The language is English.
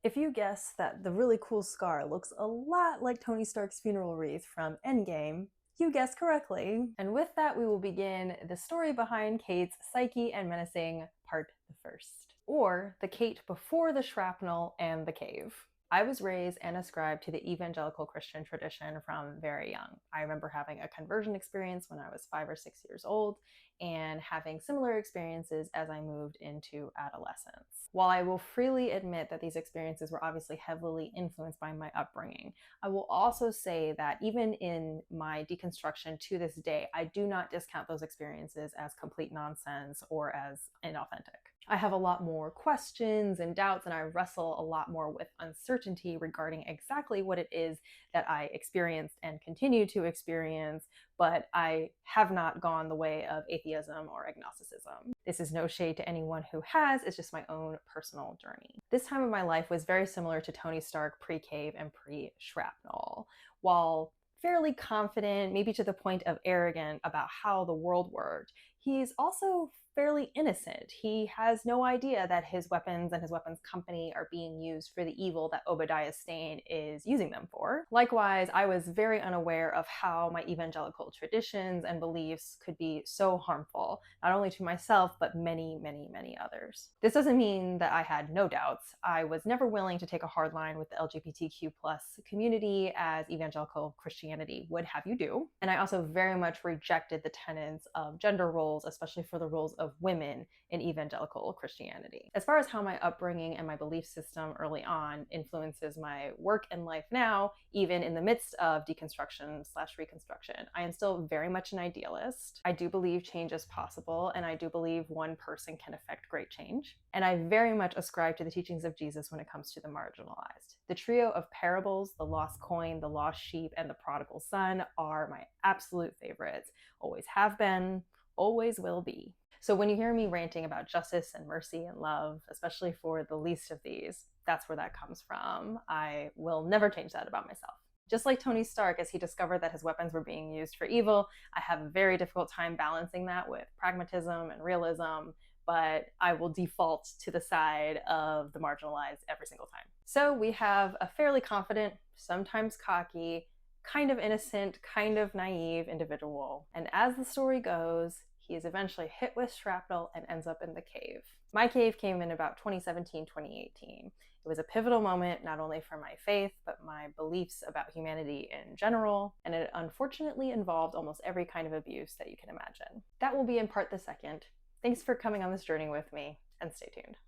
If you guess that the really cool scar looks a lot like Tony Stark's funeral wreath from Endgame, you guessed correctly. And with that, we will begin the story behind Kate's psyche and menacing part the first, or the Kate before the shrapnel and the cave. I was raised and ascribed to the evangelical Christian tradition from very young. I remember having a conversion experience when I was 5 or 6 years old and having similar experiences as I moved into adolescence. While I will freely admit that these experiences were obviously heavily influenced by my upbringing, I will also say that even in my deconstruction to this day, I do not discount those experiences as complete nonsense or as inauthentic. I have a lot more questions and doubts, and I wrestle a lot more with uncertainty regarding exactly what it is that I experienced and continue to experience, but I have not gone the way of atheism or agnosticism. This is no shade to anyone who has, it's just my own personal journey. This time of my life was very similar to Tony Stark pre-cave and pre-shrapnel. While fairly confident, maybe to the point of arrogant about how the world worked, he's also fairly innocent. He has no idea that his weapons and his weapons company are being used for the evil that Obadiah Stane is using them for. Likewise, I was very unaware of how my evangelical traditions and beliefs could be so harmful, not only to myself, but many, many, many others. This doesn't mean that I had no doubts. I was never willing to take a hard line with the LGBTQ plus community, as evangelical Christianity would have you do. And I also very much rejected the tenets of gender roles, especially for the roles of women in evangelical Christianity. As far as how my upbringing and my belief system early on influences my work and life now, even in the midst of deconstruction/reconstruction, I am still very much an idealist. I do believe change is possible, and I do believe one person can affect great change. And I very much ascribe to the teachings of Jesus when it comes to the marginalized. The trio of parables, the lost coin, the lost sheep, and the prodigal son, are my absolute favorites. Always have been, always will be. So when you hear me ranting about justice and mercy and love, especially for the least of these, that's where that comes from. I will never change that about myself. Just like Tony Stark, as he discovered that his weapons were being used for evil, I have a very difficult time balancing that with pragmatism and realism, but I will default to the side of the marginalized every single time. So we have a fairly confident, sometimes cocky, kind of innocent, kind of naive individual. And as the story goes, he is eventually hit with shrapnel and ends up in the cave. My cave came in about 2017, 2018. It was a pivotal moment, not only for my faith, but my beliefs about humanity in general, and it unfortunately involved almost every kind of abuse that you can imagine. That will be in part the second. Thanks for coming on this journey with me, and stay tuned.